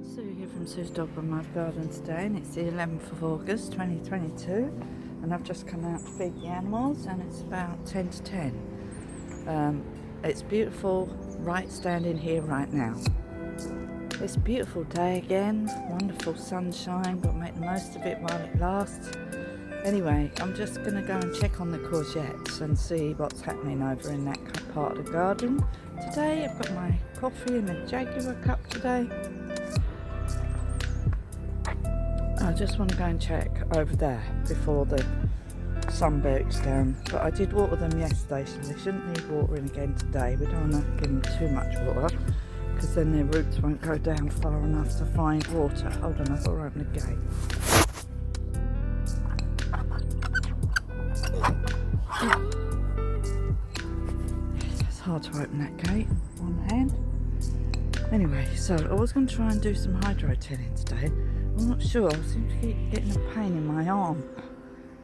Sue here from Sue's Dolbrodmaeth garden today, and it's the 11th of August 2022, and I've just come out to feed the animals, and it's about 10 to 10. It's beautiful right standing here right now. It's a beautiful day again, wonderful sunshine, got to make the most of it while it lasts. Anyway, I'm just going to go and check on the courgettes and see what's happening over in that part of the garden. Today I've got my coffee in a Jaguar cup today. I just want to go and check over there before the sun breaks down. But I did water them yesterday, so they shouldn't need watering again today. We don't want to give them too much water, because then their roots won't go down far enough to find water. Hold on, I've got to open the gate. It's hard to open that gate on one hand. Anyway, so I was going to try and do some hydro tilling today. I'm not sure, I seem to keep getting a pain in my arm,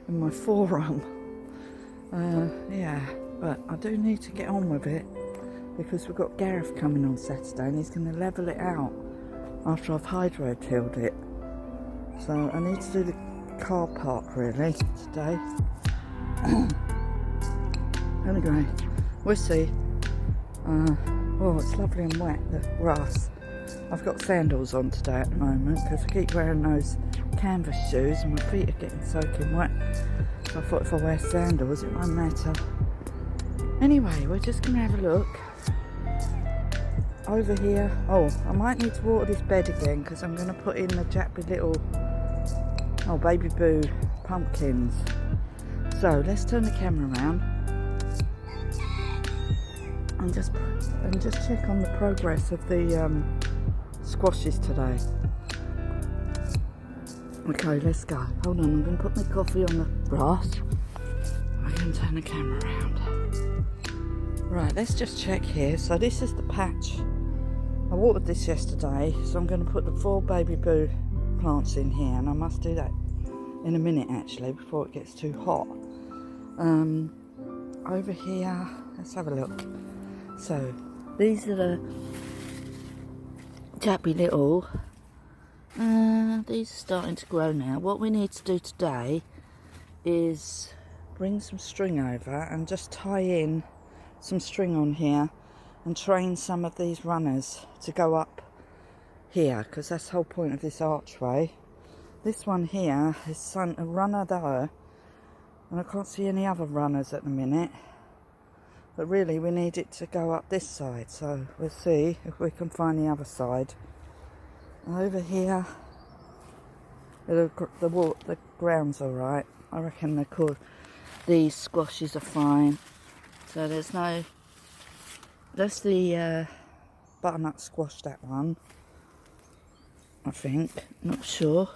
in my forearm. Yeah, but I do need to get on with it, because we've got Gareth coming on Saturday and he's going to level it out after I've hydro tilled it. So I need to do the car park really today. Anyway, we'll see. Oh, it's lovely and wet, the grass. I've got sandals on today at the moment because I keep wearing those canvas shoes and my feet are getting soaking wet. So I thought if I wear sandals it won't matter. Anyway, we're just going to have a look over here. Oh, I might need to water this bed again because I'm going to put in the Jappy little baby boo pumpkins. So let's turn the camera around and just check on the progress of the squashes today. Okay, let's go. Hold on, I'm going to put my coffee on the grass. I can turn the camera around. Right, let's just check here. So this is the patch. I watered this yesterday, so I'm going to put the 4 baby boo plants in here, and I must do that in a minute actually before it gets too hot. Over here, let's have a look. So these are the Jappy little, these are starting to grow now. What we need to do today is bring some string over and just tie in some string on here and train some of these runners to go up here, because that's the whole point of this archway. This one here is a runner there, and I can't see any other runners at the minute, but really we need it to go up this side, so we'll see if we can find the other side. Over here the ground's alright. I reckon these squashes are fine. So that's the butternut squash, that one, I think, not sure.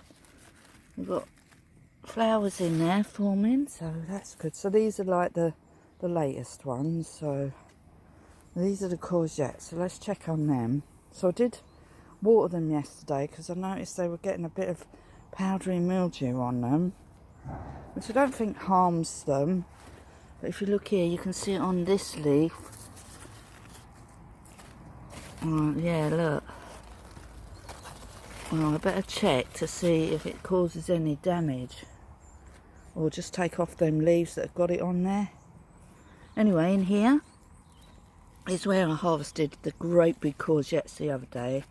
We've got flowers in there forming, so that's good. So these are like the latest ones, so these are the courgettes, so let's check on them. So I did water them yesterday because I noticed they were getting a bit of powdery mildew on them, which I don't think harms them, but if you look here you can see it on this leaf. Yeah, look. Well, I better check to see if it causes any damage, or just take off them leaves that have got it on there. Anyway, in here is where I harvested the great big courgettes the other day,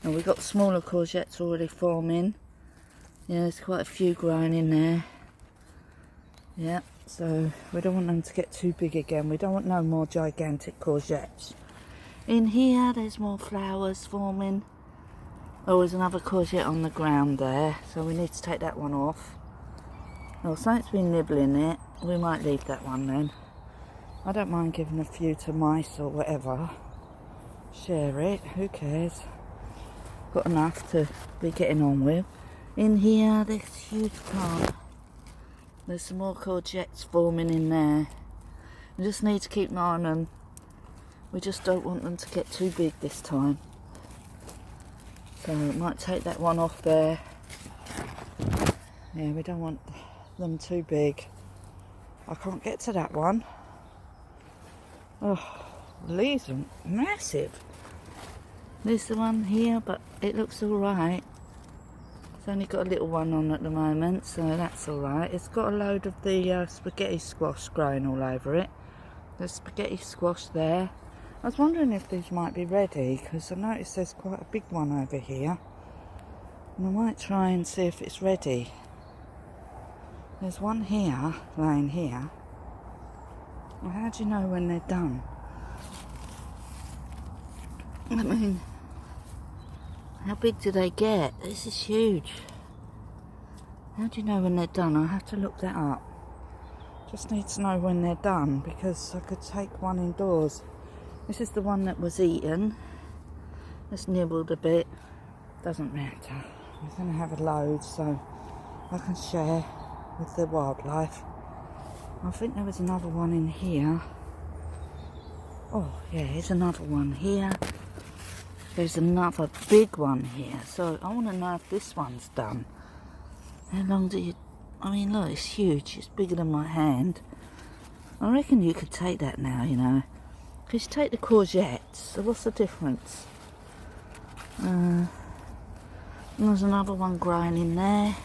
and we've got smaller courgettes already forming. Yeah, there's quite a few growing in there. Yeah, so we don't want them to get too big again. We don't want no more gigantic courgettes. In here there's more flowers forming. Oh, there's another courgette on the ground there, so we need to take that one off. Oh, something's been nibbling it. We might leave that one then. I don't mind giving a few to mice or whatever. Share it, who cares? Got enough to be getting on with. In here, this huge plant. There's some more courgettes forming in there. We just need to keep an eye on them. We just don't want them to get too big this time. So we might take that one off there. Yeah, we don't want them too big. I can't get to that one. Oh, the leaves are massive. There's the one here, but it looks alright. It's only got a little one on at the moment, so that's alright. It's got a load of the spaghetti squash growing all over it. There's spaghetti squash there. I was wondering if these might be ready, because I noticed there's quite a big one over here. And I might try and see if it's ready. There's one here, laying here. Well, how do you know when they're done? I mean, how big do they get? This is huge. How do you know when they're done? I'll have to look that up. Just need to know when they're done, because I could take one indoors. This is the one that was eaten. It's nibbled a bit. Doesn't matter. We're going to have a load so I can share with the wildlife. I think there was another one in here. Oh yeah, here's another one here. There's another big one here. So I want to know if this one's done. How long do you... I mean, look, it's huge. It's bigger than my hand. I reckon you could take that now, you know. Because you take the courgettes. So what's the difference? There's another one growing in there.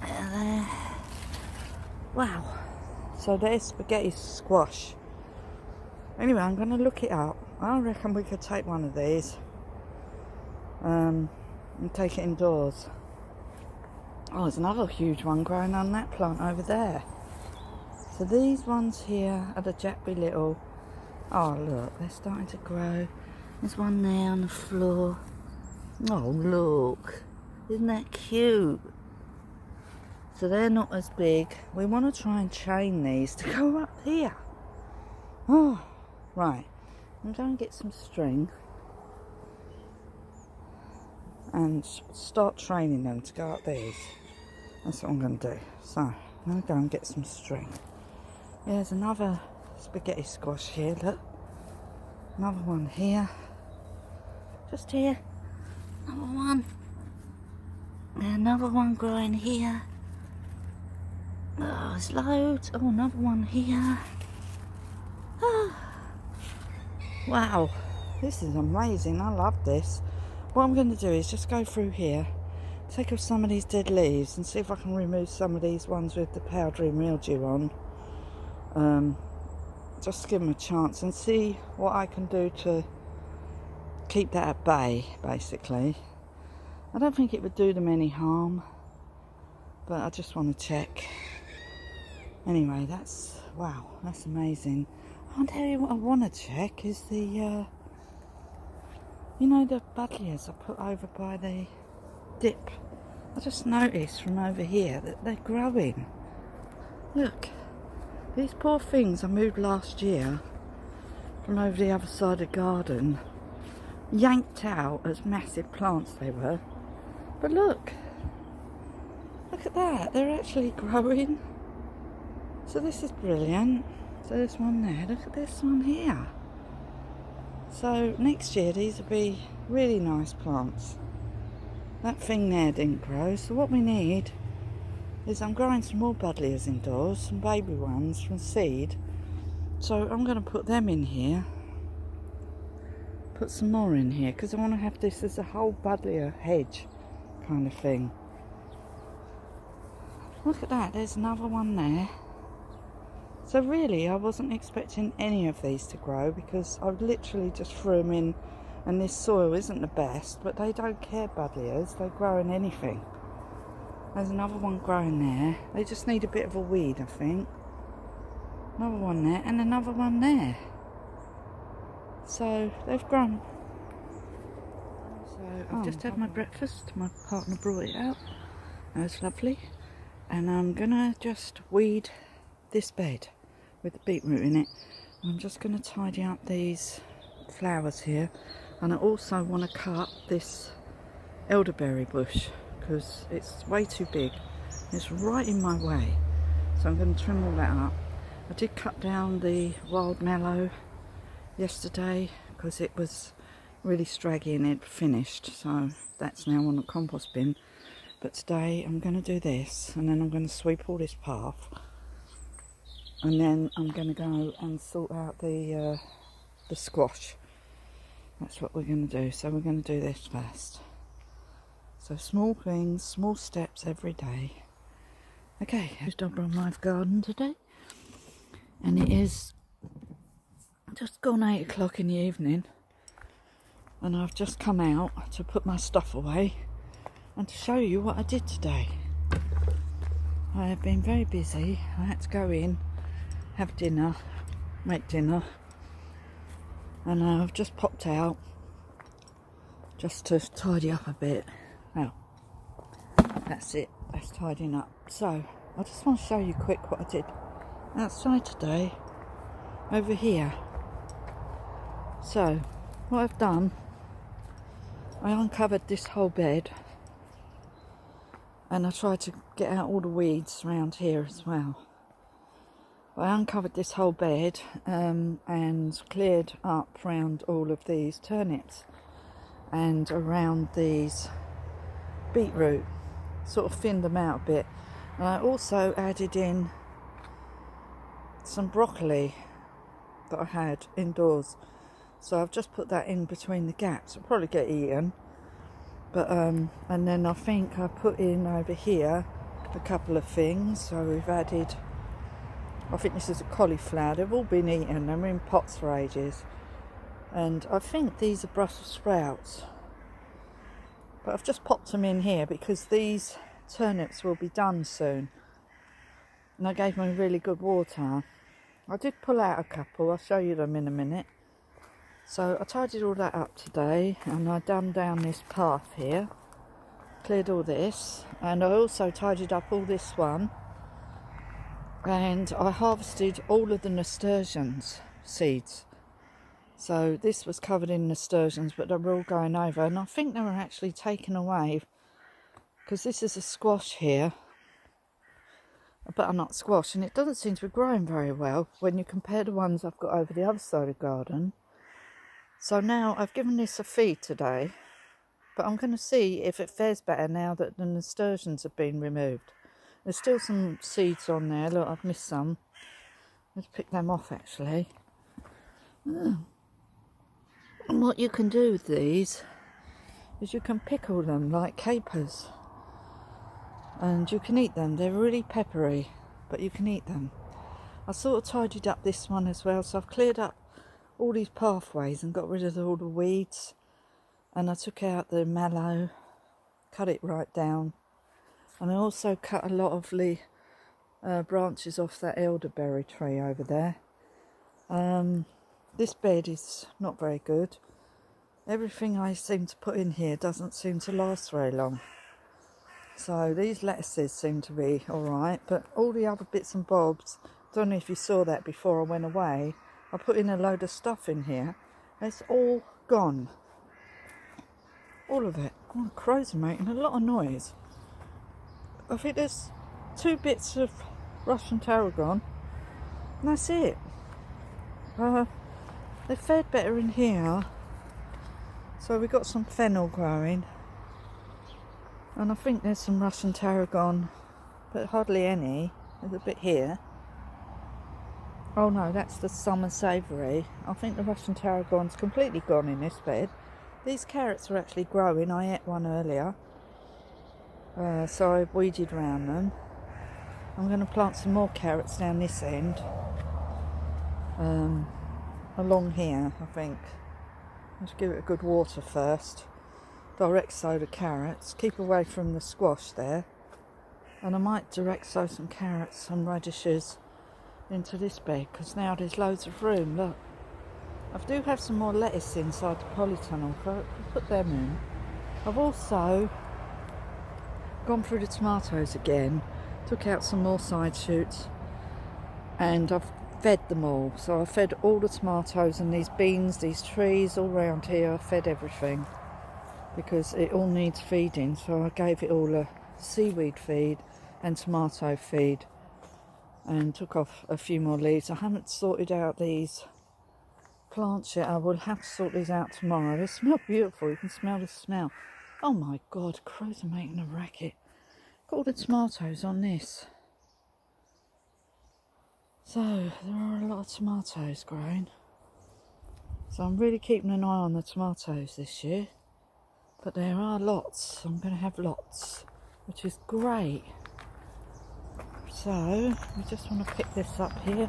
There. Wow. So there's spaghetti squash. Anyway, I'm going to look it up. I reckon we could take one of these and take it indoors. Oh, there's another huge one growing on that plant over there. So these ones here are the Jackby Little. Oh look, they're starting to grow. There's one there on the floor. Oh look, isn't that cute? So they're not as big. We want to try and chain these to go up here. Oh, right. I'm going to get some string and start training them to go up these. That's what I'm going to do. So, I'm going to go and get some string. There's another spaghetti squash here, look. Another one here. Just here. Another one. And another one growing here. Oh, there's loads. Oh, another one here. Oh. Wow, this is amazing. I love this. What I'm going to do is just go through here, take off some of these dead leaves and see if I can remove some of these ones with the powdery mildew on. Just give them a chance and see what I can do to keep that at bay, basically. I don't think it would do them any harm, but I just want to check. Anyway, wow, that's amazing. I'll tell you what I want to check is the, you know, the buddleias I put over by the dip. I just noticed from over here that they're growing. Look, these poor things I moved last year from over the other side of the garden, yanked out as massive plants they were. But look at that, they're actually growing. So this is brilliant. So there's one there, look at this one here. So next year these will be really nice plants. That thing there didn't grow, so what we need is I'm growing some more buddleias indoors, some baby ones from seed. So I'm going to put them in here. Put some more in here, because I want to have this as a whole buddleia hedge kind of thing. Look at that, there's another one there. So really, I wasn't expecting any of these to grow because I've literally just threw them in, and this soil isn't the best, but they don't care, buddleias, they grow in anything. There's another one growing there. They just need a bit of a weed, I think. Another one there, and another one there. So they've grown. So I've just had my breakfast. My partner brought it out. That was lovely. And I'm gonna just weed this bed with the beetroot in it. I'm just going to tidy up these flowers here, and I also want to cut this elderberry bush because it's way too big. It's right in my way, so I'm going to trim all that up. I did cut down the wild mallow yesterday because it was really straggy and it finished, so that's now on the compost bin. But today I'm going to do this, and then I'm going to sweep all this path. And then I'm going to go and sort out the squash. That's what we're going to do. So we're going to do this first. So small things, small steps every day. Okay, here's Dolbrodmaeth garden today. And it is just gone 8 o'clock in the evening. And I've just come out to put my stuff away and to show you what I did today. I have been very busy. I had to go in, have dinner, make dinner. And I've just popped out just to tidy up a bit. Well, that's it, that's tidying up. So I just want to show you quick what I did outside today over here. So what I've done, I uncovered this whole bed and I tried to get out all the weeds around here as well. I uncovered this whole bed and cleared up around all of these turnips and around these beetroot, sort of thinned them out a bit. And I also added in some broccoli that I had indoors, so I've just put that in between the gaps. It'll probably get eaten, but and then I think I put in over here a couple of things. So we've added, I think this is a cauliflower. They've all been eaten, they're in pots for ages, and I think these are Brussels sprouts, but I've just popped them in here because these turnips will be done soon, and I gave them really good water. I did pull out a couple, I'll show you them in a minute. So I tidied all that up today, and I done down this path here, cleared all this, and I also tidied up all this one, and I harvested all of the nasturtiums seeds. So this was covered in nasturtiums, but they were all going over, and I think they were actually taken away because this is a squash here, a butternut squash, and it doesn't seem to be growing very well when you compare the ones I've got over the other side of the garden. So now I've given this a feed today, but I'm going to see if it fares better now that the nasturtiums have been removed. There's still some seeds on there. Look, I've missed some. Let's pick them off actually. And what you can do with these is you can pickle them like capers, and you can eat them. They're really peppery, but you can eat them. I sort of tidied up this one as well, so I've cleared up all these pathways and got rid of all the weeds, and I took out the mallow, cut it right down, and I also cut a lot of the branches off that elderberry tree over there. This bed is not very good. Everything I seem to put in here doesn't seem to last very long. So these lettuces seem to be alright, but all the other bits and bobs, don't know if you saw that before I went away, I put in a load of stuff in here. It's all gone. All of it. Oh, the crows are making a lot of noise. I think there's 2 bits of Russian tarragon, and that's it. They fared better in here. So we've got some fennel growing, and I think there's some Russian tarragon, but hardly any. There's a bit here. Oh no, that's the summer savoury. I think the Russian tarragon's completely gone in this bed. These carrots are actually growing. I ate one earlier, so I weeded around them. I'm going to plant some more carrots down this end, along here I think. Let's give it a good water first. Direct sow the carrots, keep away from the squash there, and I might direct sow some carrots and radishes into this bed because now there's loads of room. Look, I do have some more lettuce inside the polytunnel, so I'll put them in. I've also gone through the tomatoes again, took out some more side shoots, and I've fed them all. So I fed all the tomatoes and these beans, these trees all around here. I fed everything because it all needs feeding, so I gave it all a seaweed feed and tomato feed, and took off a few more leaves. I haven't sorted out these plants yet. I will have to sort these out tomorrow. They smell beautiful. You can smell the smell. Oh my god, crows are making a racket. Got all the tomatoes on this. So there are a lot of tomatoes growing. So I'm really keeping an eye on the tomatoes this year. But there are lots. I'm going to have lots, which is great. So we just want to pick this up here.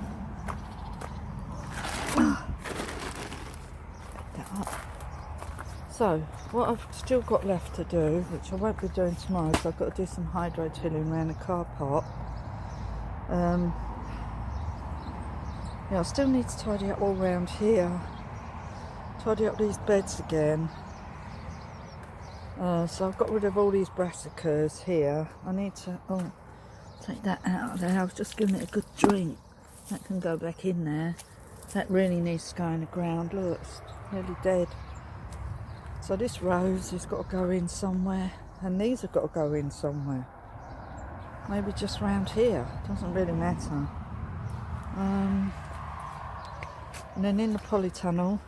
Pick that up. So what I've still got left to do, which I won't be doing tomorrow because I've got to do some hydro tilling around the car park. Yeah, I still need to tidy up all around here. Tidy up these beds again. So I've got rid of all these brassicas here. I need to take that out of there. I was just giving it a good drink. That can go back in there. That really needs to go in the ground. Look, it's nearly dead. So this rose has got to go in somewhere, and these have got to go in somewhere. Maybe just round here. Doesn't really matter. And then in the polytunnel,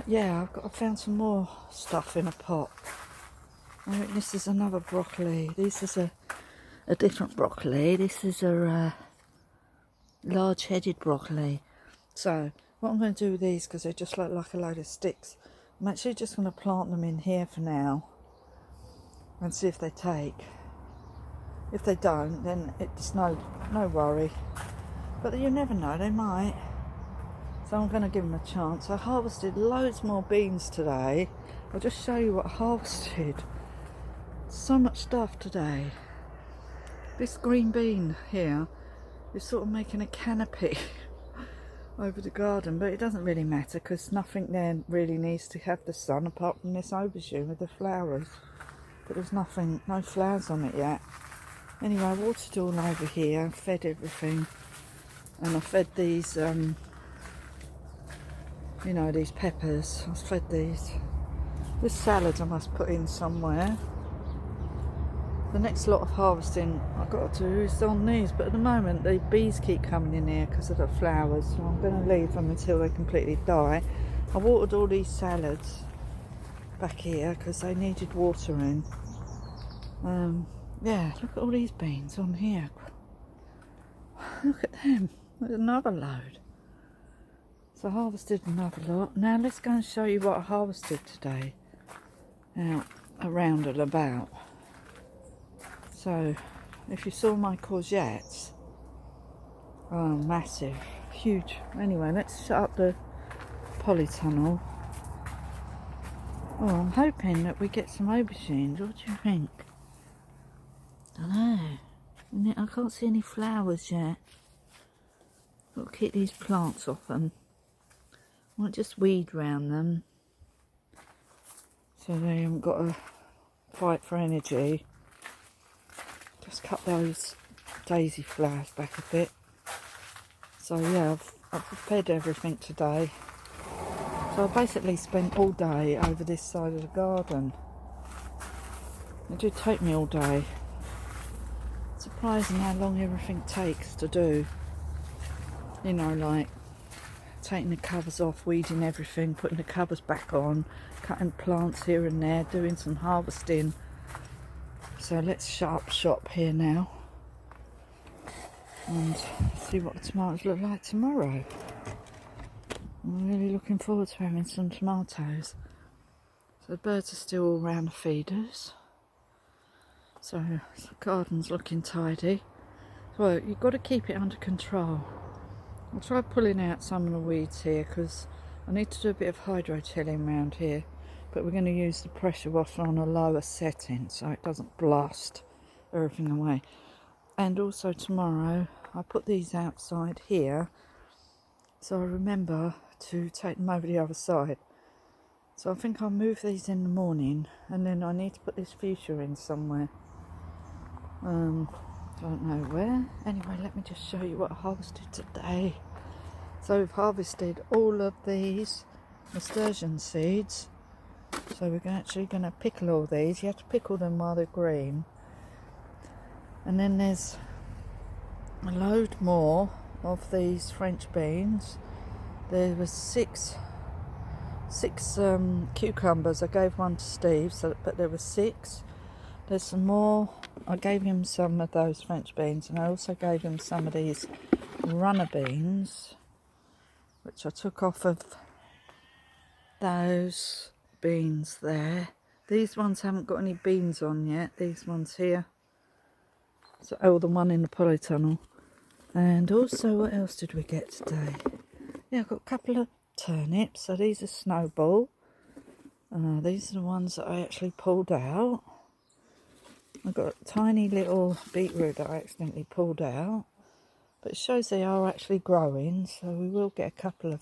yeah, I found some more stuff in a pot. This is another broccoli. This is a different broccoli. This is a large-headed broccoli. So what I'm going to do with these, because they just look like a load of sticks, I'm actually just going to plant them in here for now and see if they take. If they don't, then it's no worry. But you never know, they might. So I'm going to give them a chance. I harvested loads more beans today. I'll just show you what I harvested. So much stuff today. This green bean here is sort of making a canopy over the garden, but it doesn't really matter because nothing there really needs to have the sun apart from this aubergine with the flowers. But there's nothing, no flowers on it yet. Anyway, I watered all over here, fed everything, and I fed these, you know, these peppers. I fed these. This salad I must put in somewhere. The next lot of harvesting I've got to do is on these, but at the moment the bees keep coming in here because of the flowers, so I'm going to leave them until they completely die. I watered all these salads back here because they needed watering. Yeah, look at all these beans on here. Look at them. There's another load. So I harvested another lot. Now let's go and show you what I harvested today. Out around and about. So if you saw my courgettes, oh, massive, huge. Anyway, let's shut up the polytunnel. Oh, I'm hoping that we get some aubergines. What do you think? I don't know. I can't see any flowers yet. Got to keep these plants off them. I might just weed round them so they haven't got to fight for energy. Just cut those daisy flowers back a bit. So yeah, I've fed everything today. So I basically spent all day over this side of the garden. It did take me all day. Surprising how long everything takes to do. You know, like taking the covers off, weeding everything, putting the covers back on, cutting plants here and there, doing some harvesting. So let's shut up shop here now and see what the tomatoes look like tomorrow. I'm really looking forward to having some tomatoes. So the birds are still all around the feeders. So the garden's looking tidy. So you've got to keep it under control. I'll try pulling out some of the weeds here because I need to do a bit of hydro tilling around here. But we're going to use the pressure washer on a lower setting so it doesn't blast everything away. And also tomorrow I put these outside here so I remember to take them over the other side. So I think I'll move these in the morning, and then I need to put this fuchsia in somewhere. Don't know where. Anyway, let me just show you what I harvested today. So we've harvested all of these nasturtium seeds. So we're actually going to pickle all these. You have to pickle them while they're green. And then there's a load more of these French beans. There was six cucumbers. I gave one to Steve, but there were 6. There's some more. I gave him some of those French beans, and I also gave him some of these runner beans, which I took off of those beans there. These ones haven't got any beans on yet, these ones here. So, oh, the one in the polytunnel. And also, what else did we get today? Yeah, I've got a couple of turnips. So these are snowball. These are the ones that I actually pulled out. I've got a tiny little beetroot that I accidentally pulled out. But it shows they are actually growing, so we will get a couple of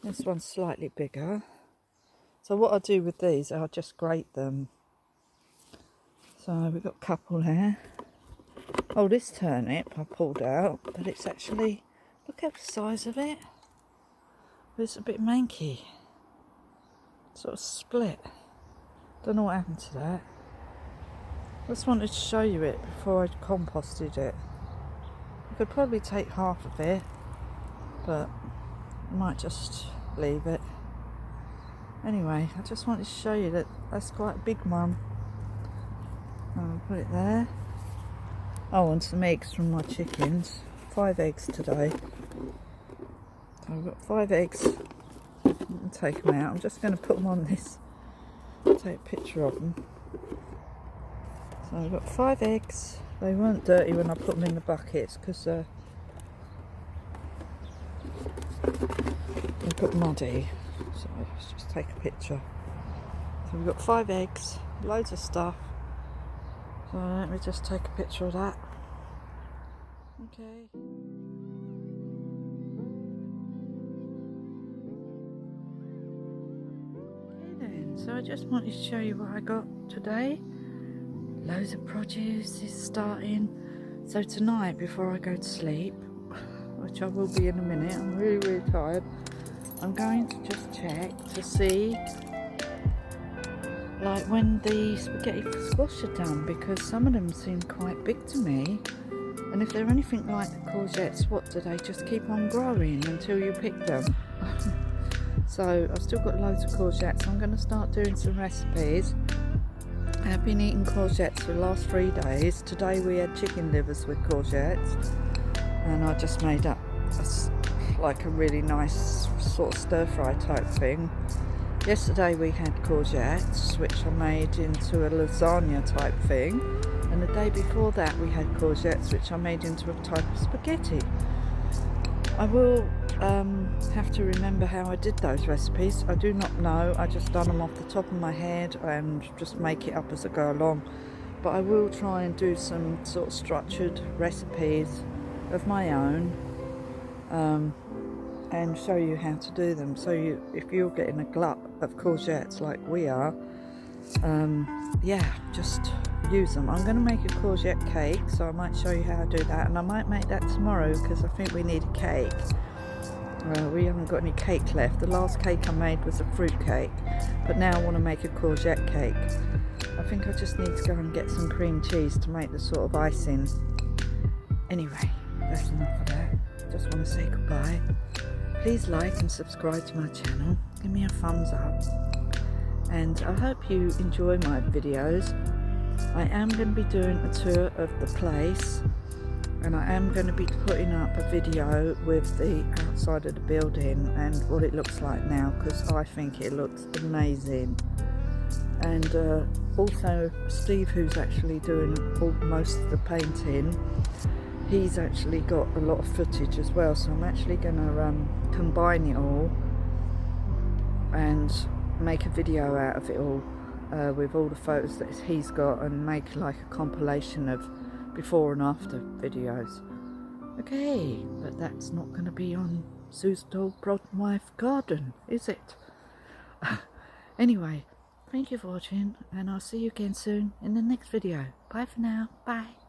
This one's slightly bigger. So what I'll do with these, I'll just grate them. So we've got a couple here. Oh, this turnip I pulled out, but it's actually, look at the size of it. It's a bit manky. Sort of split. Don't know what happened to that. I just wanted to show you it before I composted it. I could probably take half of it, but I might just leave it. Anyway, I just wanted to show you that that's quite a big one. I'll put it there. Oh, and some eggs from my chickens. 5 eggs today. So I've got 5 eggs. I'll take them out. I'm just going to put them on this. Take a picture of them. So I've got 5 eggs. They weren't dirty when I put them in the buckets because they got muddy. So let's just take a picture. So we've got 5 eggs, loads of stuff. So let me just take a picture of that. Okay. Okay then, so I just wanted to show you what I got today. Loads of produce is starting. So tonight, before I go to sleep, which I will be in a minute, I'm really tired, I'm going to just check to see like when the spaghetti squash are done, because some of them seem quite big to me, and if they're anything like the courgettes, what do they just keep on growing until you pick them? So I've still got loads of courgettes. I'm going to start doing some recipes. I've been eating courgettes for the last 3 days. Today we had chicken livers with courgettes, and I just made up like a really nice sort of stir fry type thing. Yesterday we had courgettes, which I made into a lasagna type thing, and the day before that we had courgettes, which I made into a type of spaghetti. I will have to remember how I did those recipes. I do not know. I just done them off the top of my head and just make it up as I go along. But I will try and do some sort of structured recipes of my own and show you how to do them. So if you're getting a glut of courgettes like we are, yeah, just use them. I'm going to make a courgette cake, so I might show you how to do that, and I might make that tomorrow because I think we need a cake. We haven't got any cake left. The last cake I made was a fruit cake, but now I want to make a courgette cake. I think I just need to go and get some cream cheese to make the sort of icing. Anyway, that's enough of that. Just want to say goodbye. Please like and subscribe to my channel. Give me a thumbs up. And I hope you enjoy my videos. I am going to be doing a tour of the place, and I am going to be putting up a video with the outside of the building and what it looks like now, because I think it looks amazing. And also Steve, who's actually doing most of the painting, he's actually got a lot of footage as well, so I'm actually going to combine it all and make a video out of it all with all the photos that he's got, and make like a compilation of before and after videos. Okay, but that's not going to be on Sue's Dolbrodmaeth garden, is it? Anyway, thank you for watching, and I'll see you again soon in the next video. Bye for now. Bye.